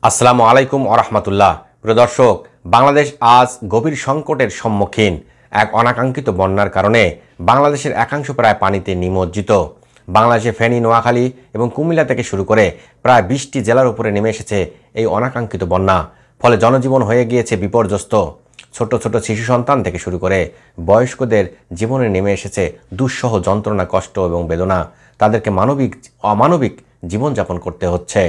আসসালামু আলাইকুম ওরহমতুল্লাহ। প্রিয় দর্শক, বাংলাদেশ আজ গভীর সংকটের সম্মুখীন। এক অনাকাঙ্ক্ষিত বন্যার কারণে বাংলাদেশের একাংশ প্রায় পানিতে নিমজ্জিত। বাংলাদেশে ফেনী, নোয়াখালী এবং কুমিল্লা থেকে শুরু করে প্রায় 20টি জেলার উপরে নেমে এসেছে এই অনাকাঙ্ক্ষিত বন্যা। ফলে জনজীবন হয়ে গিয়েছে বিপর্যস্ত। ছোট ছোট শিশু সন্তান থেকে শুরু করে বয়স্কদের জীবনে নেমে এসেছে দুঃসহ যন্ত্রণা, কষ্ট এবং বেদনা। তাদেরকে অমানবিক জীবনযাপন করতে হচ্ছে।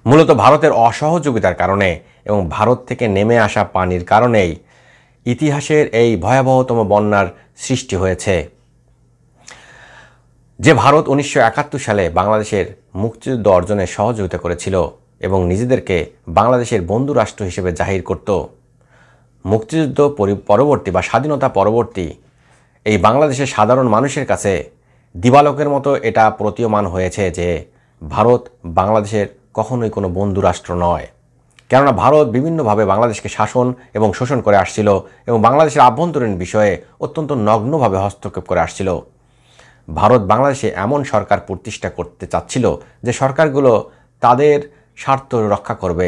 মূলত ভারতের অসহযোগিতার কারণে এবং ভারত থেকে নেমে আসা পানির কারণেই ইতিহাসের এই ভয়াবহতম বন্যার সৃষ্টি হয়েছে। যে ভারত 1971 সালে বাংলাদেশের মুক্তিযুদ্ধ অর্জনে সহযোগিতা করেছিল এবং নিজেদেরকে বাংলাদেশের বন্ধু রাষ্ট্র হিসেবে জাহির করত, মুক্তিযুদ্ধ পরবর্তী বা স্বাধীনতা পরবর্তী এই বাংলাদেশের সাধারণ মানুষের কাছে দিবালোকের মতো এটা প্রতীয়মান হয়েছে যে ভারত বাংলাদেশের কখনোই কোনো বন্ধু রাষ্ট্র নয়। কেননা ভারত বিভিন্নভাবে বাংলাদেশকে শাসন এবং শোষণ করে আসছিল এবং বাংলাদেশের আভ্যন্তরীণ বিষয়ে অত্যন্ত নগ্নভাবে হস্তক্ষেপ করে আসছিল। ভারত বাংলাদেশে এমন সরকার প্রতিষ্ঠা করতে চাচ্ছিল যে সরকারগুলো তাদের স্বার্থ রক্ষা করবে।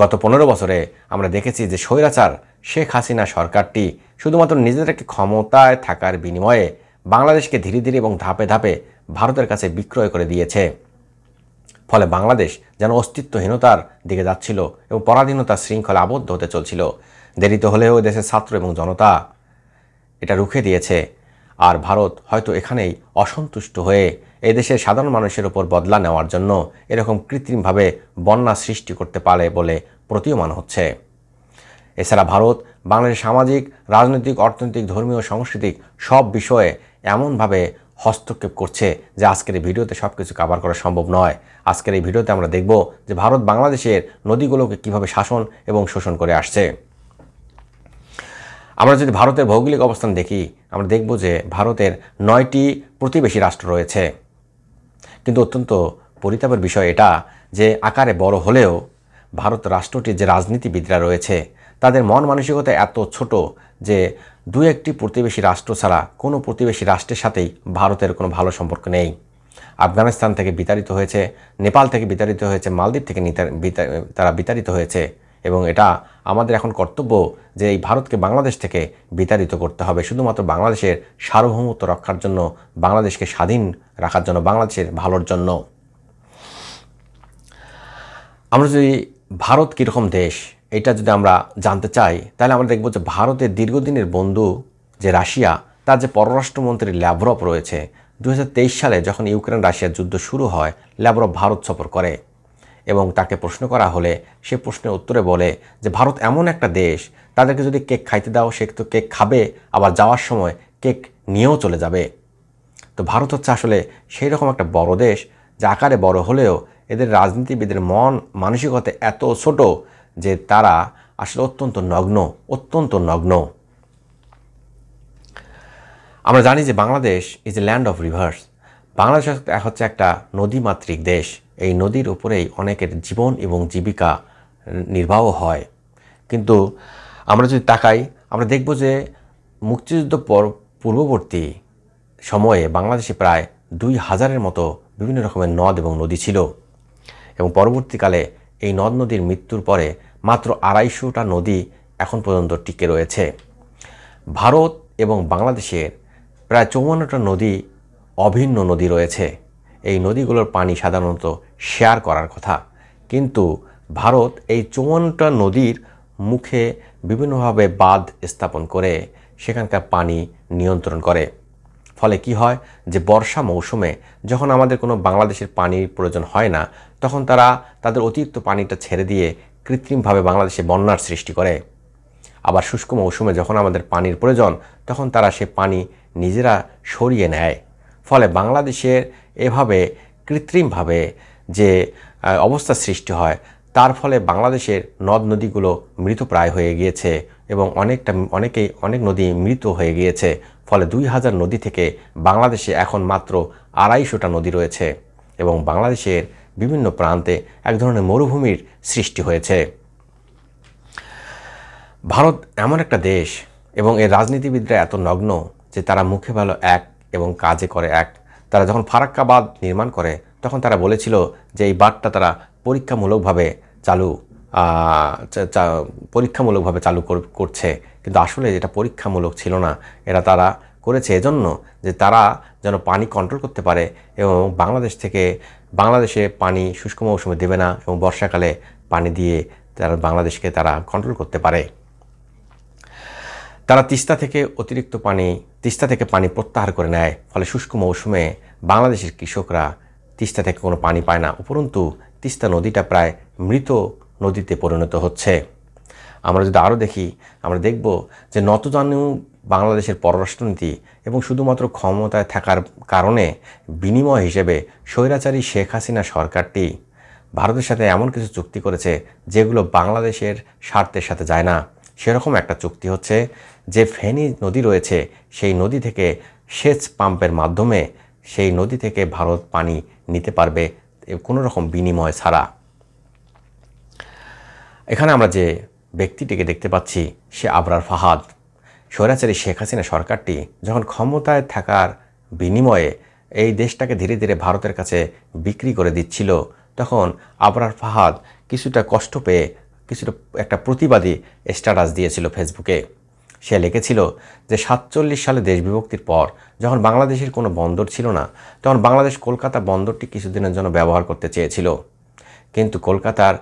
গত 15 বছরে আমরা দেখেছি যে স্বৈরাচার শেখ হাসিনা সরকারটি শুধুমাত্র নিজেদেরকে ক্ষমতায় থাকার বিনিময়ে বাংলাদেশকে ধীরে ধীরে এবং ধাপে ধাপে ভারতের কাছে বিক্রয় করে দিয়েছে। ফলে বাংলাদেশ যেন অস্তিত্বহীনতার দিকে যাচ্ছিল এবং পরাধীনতার শৃঙ্খলা আবদ্ধ হতে চলছিল। দেরিতে হলেও দেশের ছাত্র এবং জনতা এটা রুখে দিয়েছে। আর ভারত হয়তো এখানেই অসন্তুষ্ট হয়ে এই দেশের সাধারণ মানুষের উপর বদলা নেওয়ার জন্য এরকম কৃত্রিমভাবে বন্যা সৃষ্টি করতে পারে বলে প্রতীয়মান হচ্ছে। এছাড়া ভারত বাংলাদেশের সামাজিক, রাজনৈতিক, অর্থনৈতিক, ধর্মীয়, সাংস্কৃতিক সব বিষয়ে এমনভাবে হস্তক্ষেপ করছে যে আজকের এই ভিডিওতে সব কিছু কভার করা সম্ভব নয়। আজকের এই ভিডিওতে আমরা দেখব যে ভারত বাংলাদেশের নদীগুলোকে কিভাবে শাসন এবং শোষণ করে আসছে। আমরা যদি ভারতের ভৌগোলিক অবস্থান দেখি, আমরা দেখব যে ভারতের 9টি প্রতিবেশী রাষ্ট্র রয়েছে। কিন্তু অত্যন্ত পরিতাপের বিষয় এটা যে আকারে বড় হলেও ভারত রাষ্ট্রটির যে রাজনীতিবিদরা রয়েছে তাদের মন মানসিকতা এত ছোট যে দু একটি প্রতিবেশী রাষ্ট্র ছাড়া কোনো প্রতিবেশী রাষ্ট্রের সাথেই ভারতের কোনো ভালো সম্পর্ক নেই। আফগানিস্তান থেকে বিতাড়িত হয়েছে, নেপাল থেকে বিতাড়িত হয়েছে, মালদ্বীপ থেকে তারা বিতাড়িত হয়েছে এবং এটা আমাদের এখন কর্তব্য যে এই ভারতকে বাংলাদেশ থেকে বিতাড়িত করতে হবে শুধুমাত্র বাংলাদেশের সার্বভৌমত্ব রক্ষার জন্য, বাংলাদেশকে স্বাধীন রাখার জন্য, বাংলাদেশের ভালোর জন্য। আমরা যদি ভারত কীরকম দেশ এটা যদি আমরা জানতে চাই তাহলে আমরা দেখব যে ভারতের দীর্ঘদিনের বন্ধু যে রাশিয়া, তার যে পররাষ্ট্রমন্ত্রী ল্যাভরভ রয়েছে, 2023 সালে যখন ইউক্রেন রাশিয়ার যুদ্ধ শুরু হয় ল্যাভরভ ভারত সফর করে এবং তাকে প্রশ্ন করা হলে সে প্রশ্নের উত্তরে বলে যে ভারত এমন একটা দেশ, তাদেরকে যদি কেক খাইতে দাও সে তো কেক খাবে, আবার যাওয়ার সময় কেক নিয়েও চলে যাবে। তো ভারত হচ্ছে আসলে সেই রকম একটা বড় দেশ যে আকারে বড় হলেও এদের রাজনীতিবিদের মন মানসিকতা এত ছোট যে তারা আসলে অত্যন্ত নগ্ন। আমরা জানি যে Bangladesh is a land of rivers. Bangladesh হচ্ছে একটা নদীমাতৃক দেশ। এই নদীর উপরেই অনেকের জীবন এবং জীবিকা নির্বাহ হয়। কিন্তু আমরা যদি তাকাই আমরা দেখব যে মুক্তিযুদ্ধ পূর্ববর্তী সময়ে বাংলাদেশে প্রায় 2000-এর মতো বিভিন্ন রকমের নদ এবং নদী ছিল এবং পরবর্তীকালে এই নদ নদীর মৃত্যুর পরে মাত্র 250টা নদী এখন পর্যন্ত টিকে রয়েছে। ভারত এবং বাংলাদেশের প্রায় 54টা নদী অভিন্ন নদী রয়েছে। এই নদীগুলোর পানি সাধারণত শেয়ার করার কথা, কিন্তু ভারত এই 54টা নদীর মুখে বিভিন্নভাবে বাঁধ স্থাপন করে সেখানকার পানি নিয়ন্ত্রণ করে। ফলে কি হয় যে বর্ষা মৌসুমে যখন আমাদের কোনো বাংলাদেশের পানির প্রয়োজন হয় না তখন তারা তাদের অতিরিক্ত পানিটা ছেড়ে দিয়ে কৃত্রিমভাবে বাংলাদেশে বন্যার সৃষ্টি করে। আবার শুষ্ক মৌসুমে যখন আমাদের পানির প্রয়োজন তখন তারা সে পানি নিজেরা সরিয়ে নেয়। ফলে বাংলাদেশের এভাবে কৃত্রিমভাবে যে অবস্থা সৃষ্টি হয় তার ফলে বাংলাদেশের নদ নদীগুলো মৃতপ্রায় হয়ে গিয়েছে এবং অনেক নদী মৃত হয়ে গিয়েছে। ফলে 2000 নদী থেকে বাংলাদেশে এখন মাত্র 250টা নদী রয়েছে এবং বাংলাদেশের বিভিন্ন প্রান্তে এক ধরনের মরুভূমির সৃষ্টি হয়েছে। ভারত এমন একটা দেশ এবং এর রাজনীতিবিদরা এত নগ্ন যে তারা মুখে ভালো এক এবং কাজে করে এক। তারা যখন ফারাক্কা বাঁধ নির্মাণ করে তখন তারা বলেছিল যে এই বাঁধটা তারা পরীক্ষামূলকভাবে চালু করছে, কিন্তু আসলে এটা পরীক্ষামূলক ছিল না। তারা করেছে এজন্য যে তারা যেন পানি কন্ট্রোল করতে পারে এবং বাংলাদেশে পানি শুষ্ক মৌসুমে দেবে না এবং বর্ষাকালে পানি দিয়ে বাংলাদেশকে তারা কন্ট্রোল করতে পারে। তারা তিস্তা থেকে পানি প্রত্যাহার করে নেয়, ফলে শুষ্ক মৌসুমে বাংলাদেশের কৃষকরা তিস্তা থেকে কোনো পানি পায় না। উপরন্তু তিস্তা নদীটা প্রায় মৃত নদীতে পরিণত হচ্ছে। আমরা যদি আরও দেখি, আমরা দেখব যে নতজানু বাংলাদেশের পররাষ্ট্রনীতি এবং শুধুমাত্র ক্ষমতায় থাকার কারণে বিনিময় হিসেবে স্বৈরাচারী শেখ হাসিনা সরকারটি ভারতের সাথে এমন কিছু চুক্তি করেছে যেগুলো বাংলাদেশের স্বার্থের সাথে যায় না। সেরকম একটা চুক্তি হচ্ছে যে ফেনী নদী রয়েছে, সেই নদী থেকে সেচ পাম্পের মাধ্যমে সেই নদী থেকে ভারত পানি নিতে পারবে কোনো রকম বিনিময় ছাড়া। এখানে আমরা যে ব্যক্তিটিকে দেখতে পাচ্ছি সে আবরার ফাহাদ। স্বৈরাচারী শেখ হাসিনা সরকারটি যখন ক্ষমতায় থাকার বিনিময়ে এই দেশটাকে ধীরে ধীরে ভারতের কাছে বিক্রি করে দিচ্ছিল, তখন আবরার ফাহাদ কিছুটা কষ্ট পেয়ে একটা প্রতিবাদী স্ট্যাটাস দিয়েছিল ফেসবুকে। সে লিখেছিল যে 47 সালে দেশ বিভক্তির পর যখন বাংলাদেশের কোনো বন্দর ছিল না, তখন বাংলাদেশ কলকাতা বন্দরটি কিছুদিনের জন্য ব্যবহার করতে চেয়েছিল, কিন্তু কলকাতার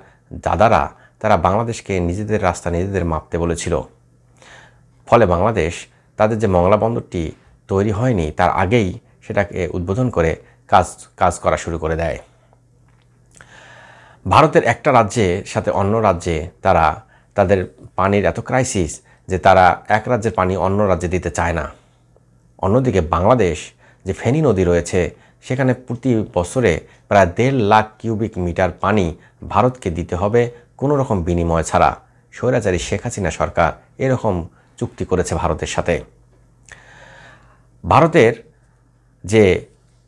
দাদারা তারা বাংলাদেশকে নিজেদের রাস্তা নিজেদের মাপতে বলেছিল। ফলে বাংলাদেশ তাদের যে মংলা বন্দরটি তৈরি হয়নি তার আগেই সেটাকে উদ্বোধন করে কাজ করা শুরু করে দেয়। ভারতের একটা রাজ্যের সাথে অন্য রাজ্যে তাদের পানির এত ক্রাইসিস যে তারা এক রাজ্যের পানি অন্য রাজ্যে দিতে চায় না। অন্যদিকে বাংলাদেশ যে ফেনী নদী রয়েছে, সেখানে প্রতি বছরে প্রায় 1.5 লাখ কিউবিক মিটার পানি ভারতকে দিতে হবে কোনো রকম বিনিময় ছাড়া। স্বৈরাচারী শেখ হাসিনা সরকার এরকম চুক্তি করেছে ভারতের সাথে। ভারতের যে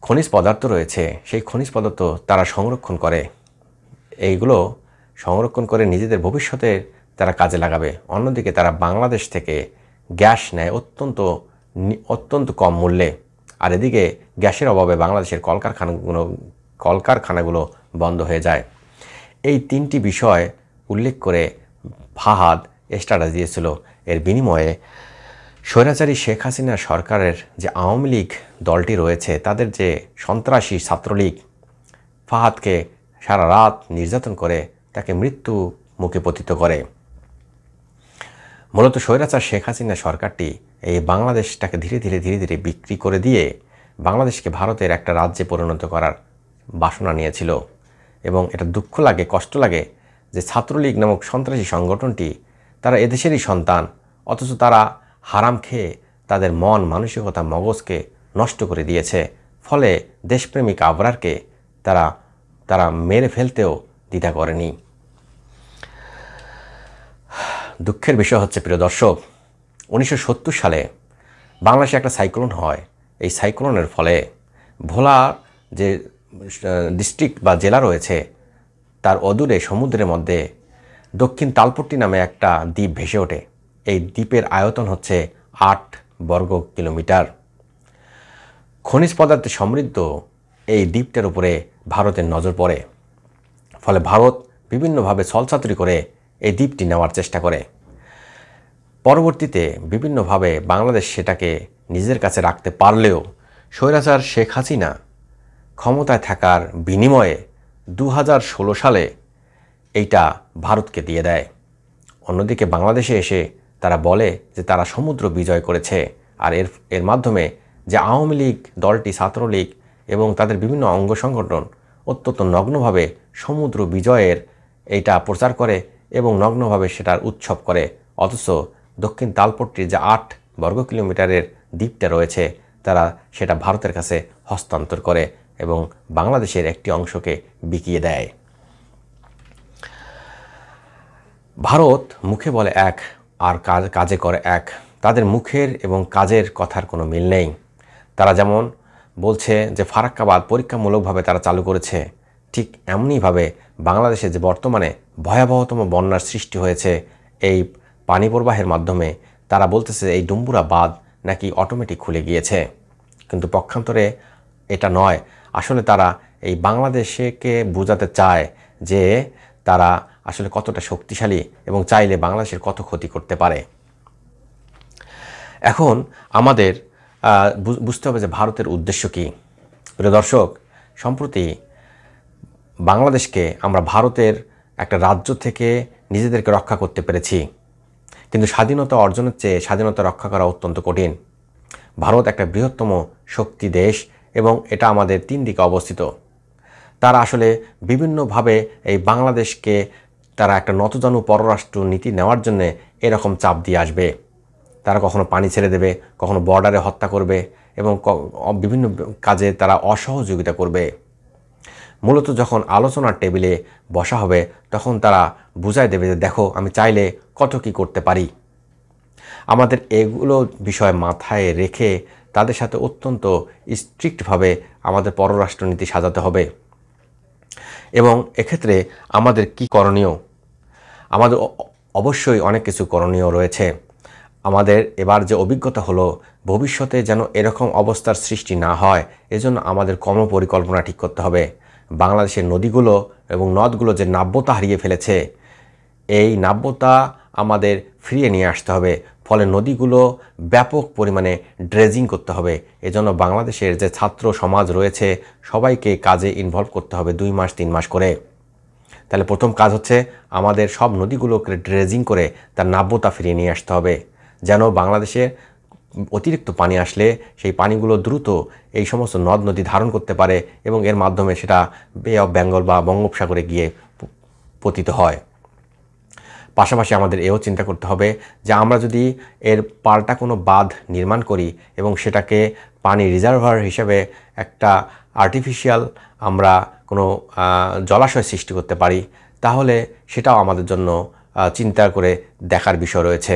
খনিজ পদার্থ রয়েছে, সেই খনিজ পদার্থ তারা সংরক্ষণ করে, এইগুলো সংরক্ষণ করে নিজেদের ভবিষ্যতে তারা কাজে লাগাবে। অন্যদিকে তারা বাংলাদেশ থেকে গ্যাস নেয় অত্যন্ত কম মূল্যে, আর এদিকে গ্যাসের অভাবে বাংলাদেশের কলকারখানাগুলো বন্ধ হয়ে যায়। এই 3টি বিষয় উল্লেখ করে ফাহাদ স্ট্যাটাস দিয়েছিল। এর বিনিময়ে স্বৈরাচারী শেখ হাসিনা সরকারের যে আওয়ামী লীগ দলটি রয়েছে, তাদের যে সন্ত্রাসী ছাত্রলীগ ফাহাদকে সারা রাত নির্যাতন করে তাকে মৃত্যু মুখে পতিত করে। মূলত স্বৈরাচার শেখ হাসিনা সরকারটি এই বাংলাদেশটাকে ধীরে ধীরে বিক্রি করে দিয়ে বাংলাদেশকে ভারতের একটা রাজ্যে পরিণত করার বাসনা নিয়েছিল। এবং এটা দুঃখ লাগে, কষ্ট লাগে যে ছাত্রলীগ নামক সন্ত্রাসী সংগঠনটি তারা এদেশেরই সন্তান, অথচ তারা হারাম খেয়ে তাদের মন মানসিকতা মগজকে নষ্ট করে দিয়েছে। ফলে দেশপ্রেমিক আবরারকে তারা মেরে ফেলতেও দ্বিধা করেনি। দুঃখের বিষয় হচ্ছে প্রিয় দর্শক, 1970 সালে বাংলাদেশে একটা সাইক্লোন হয়। এই সাইক্লোনের ফলে ভোলার যে ডিস্ট্রিক্ট বা জেলা রয়েছে তার অদূরে সমুদ্রের মধ্যে দক্ষিণ তালপট্টি নামে একটা দ্বীপ ভেসে ওঠে। এই দ্বীপের আয়তন হচ্ছে 8 বর্গ কিলোমিটার। খনিজ পদার্থে সমৃদ্ধ এই দ্বীপটার উপরে ভারতের নজর পড়ে। ফলে ভারত বিভিন্নভাবে ছলচাতুরি করে এই দ্বীপটি নেওয়ার চেষ্টা করে। পরবর্তীতে বিভিন্নভাবে বাংলাদেশ সেটাকে নিজের কাছে রাখতে পারলেও স্বৈরাচার শেখ হাসিনা ক্ষমতায় থাকার বিনিময়ে 2016 সালে এইটা ভারতকে দিয়ে দেয়। অন্যদিকে বাংলাদেশে এসে তারা বলে যে তারা সমুদ্র বিজয় করেছে, আর এর মাধ্যমে যে আওয়ামী লীগ দলটি, ছাত্রলীগ এবং তাদের বিভিন্ন অঙ্গ সংগঠন অত্যন্ত নগ্নভাবে সমুদ্র বিজয়ের এইটা প্রচার করে এবং নগ্নভাবে সেটার উৎসব করে। অথচ দক্ষিণ তালপট্টির যে 8 বর্গ কিলোমিটারের দ্বীপটা রয়েছে তারা সেটা ভারতের কাছে হস্তান্তর করে এবং বাংলাদেশের একটি অংশকে বিকিয়ে দেয়। ভারত মুখে বলে এক আর কাজে করে এক। তাদের মুখের এবং কাজের কথার কোনো মিল নেই। তারা যেমন বলছে যে ফারাক্কাবাদ পরীক্ষামূলকভাবে তারা চালু করেছে, ঠিক এমনিভাবে বাংলাদেশে যে বর্তমানে ভয়াবহতম বন্যার সৃষ্টি হয়েছে এই পানি প্রবাহের মাধ্যমে, তারা বলতেছে এই ডুম্বুরা বাঁধ নাকি অটোমেটিক খুলে গিয়েছে, কিন্তু পক্ষান্তরে এটা নয়। আসলে তারা এই বাংলাদেশকে বোঝাতে চায় যে তারা আসলে কতটা শক্তিশালী এবং চাইলে বাংলাদেশের কত ক্ষতি করতে পারে। এখন আমাদের বুঝতে হবে যে ভারতের উদ্দেশ্য কী। প্রিয় দর্শক, সম্প্রতি বাংলাদেশকে আমরা ভারতের একটা রাজ্য থেকে নিজেদেরকে রক্ষা করতে পেরেছি, কিন্তু স্বাধীনতা অর্জনের চেয়ে স্বাধীনতা রক্ষা করা অত্যন্ত কঠিন। ভারত একটা বৃহত্তম শক্তি দেশ এবং এটা আমাদের 3 দিকে অবস্থিত। তারা আসলে বিভিন্নভাবে এই বাংলাদেশকে তারা একটা নতজানু পররাষ্ট্র নীতি নেওয়ার জন্য এরকম চাপ দিয়ে আসবে। তারা কখনো পানি ছেড়ে দেবে, কখনো বর্ডারে হত্যা করবে এবং বিভিন্ন কাজে তারা অসহযোগিতা করবে। মূলত যখন আলোচনার টেবিলে বসা হবে তখন তারা বুঝায় দেবে যে দেখো আমি চাইলে কত কী করতে পারি। আমাদের এগুলো বিষয় মাথায় রেখে তাদের সাথে অত্যন্ত স্ট্রিক্টভাবে আমাদের পররাষ্ট্রনীতি সাজাতে হবে। এবং এক্ষেত্রে আমাদের কি করণীয়? আমাদের অবশ্যই অনেক কিছু করণীয় রয়েছে। আমাদের এবার যে অভিজ্ঞতা হলো, ভবিষ্যতে যেন এরকম অবস্থার সৃষ্টি না হয় এজন্য আমাদের কর্মপরিকল্পনা ঠিক করতে হবে। বাংলাদেশের নদীগুলো এবং নদগুলো যে নাব্যতা হারিয়ে ফেলেছে, এই নাব্যতা আমাদের ফিরিয়ে নিয়ে আসতে হবে। ফলে নদীগুলো ব্যাপক পরিমাণে ড্রেজিং করতে হবে। এজন্য বাংলাদেশের যে ছাত্র সমাজ রয়েছে সবাইকে কাজে ইনভলভ করতে হবে 2 মাস 3 মাস করে। তাহলে প্রথম কাজ হচ্ছে আমাদের সব নদীগুলোকে ড্রেজিং করে তার নাব্যতা ফিরিয়ে নিয়ে আসতে হবে, যেন বাংলাদেশে অতিরিক্ত পানি আসলে সেই পানিগুলো দ্রুত এই সমস্ত নদ নদী ধারণ করতে পারে এবং এর মাধ্যমে সেটা বে অফ বেঙ্গল বা বঙ্গোপসাগরে গিয়ে পতিত হয়। পাশাপাশি আমাদের এও চিন্তা করতে হবে যে আমরা যদি এর পাল্টা কোনো বাঁধ নির্মাণ করি এবং সেটাকে পানি রিজার্ভার হিসেবে একটা আর্টিফিশিয়াল আমরা কোনো জলাশয় সৃষ্টি করতে পারি, তাহলে সেটাও আমাদের জন্য চিন্তা করে দেখার বিষয় রয়েছে।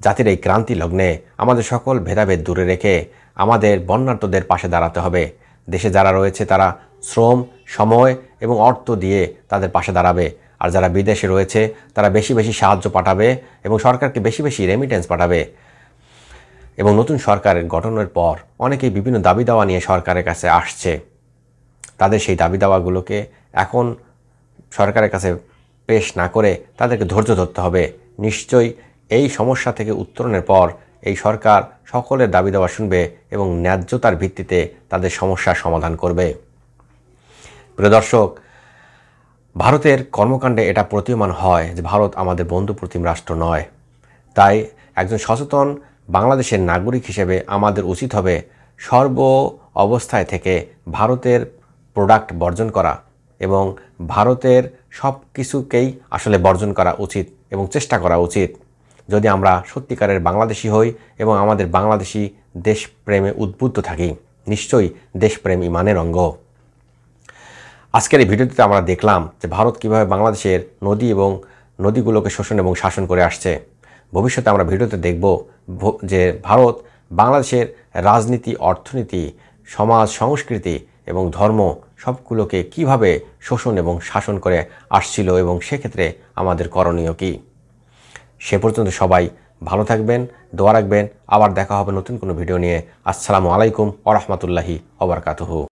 জাতির এই ক্রান্তি লগ্নে আমাদের সকল ভেদাভেদ দূরে রেখে আমাদের বন্যার্তদের পাশে দাঁড়াতে হবে। দেশে যারা রয়েছে তারা শ্রম, সময় এবং অর্থ দিয়ে তাদের পাশে দাঁড়াবে। আর যারা বিদেশে রয়েছে তারা বেশি বেশি সাহায্য পাঠাবে এবং সরকারকে বেশি বেশি রেমিটেন্স পাঠাবে। এবং নতুন সরকার গঠনের পর অনেকেই বিভিন্ন দাবি দাওয়া নিয়ে সরকারের কাছে আসছে। তাদের সেই দাবি দাওয়াগুলোকে এখন সরকারের কাছে পেশ না করে তাদেরকে ধৈর্য ধরতে হবে। নিশ্চয়ই এই সমস্যা থেকে উত্তরণের পর এই সরকার সকলের দাবি দাওয়া শুনবে এবং ন্যায্যতার ভিত্তিতে তাদের সমস্যার সমাধান করবে। প্রিয় দর্শক, ভারতের কর্মকাণ্ডে এটা প্রতীয়মান হয় যে ভারত আমাদের বন্ধুপ্রতিম রাষ্ট্র নয়। তাই একজন সচেতন বাংলাদেশের নাগরিক হিসেবে আমাদের উচিত হবে সর্ব অবস্থায় থেকে ভারতের প্রোডাক্ট বর্জন করা এবং ভারতের সব কিছুকেই আসলে বর্জন করা উচিত এবং চেষ্টা করা উচিত। যদি আমরা সত্যিকারের বাংলাদেশি হই এবং আমাদের বাংলাদেশি দেশপ্রেমে উদ্বুদ্ধ থাকি, নিশ্চয়ই দেশপ্রেম ইমানের অঙ্গ। আজকের এই ভিডিওটিতে আমরা দেখলাম যে ভারত কীভাবে বাংলাদেশের নদী এবং নদীগুলোকে শোষণ এবং শাসন করে আসছে। ভবিষ্যতে আমরা ভিডিওতে দেখব যে ভারত বাংলাদেশের রাজনীতি, অর্থনীতি, সমাজ, সংস্কৃতি এবং ধর্ম সবগুলোকে কিভাবে শোষণ এবং শাসন করে আসছিল এবং সেক্ষেত্রে আমাদের করণীয় কী। সে পর্যন্ত সবাই ভালো থাকবেন, দোয়া রাখবেন। আবার দেখা হবে নতুন কোনো ভিডিও নিয়ে। আসসালামু আলাইকুম ওয়া রাহমাতুল্লাহি ওয়া বারাকাতুহু।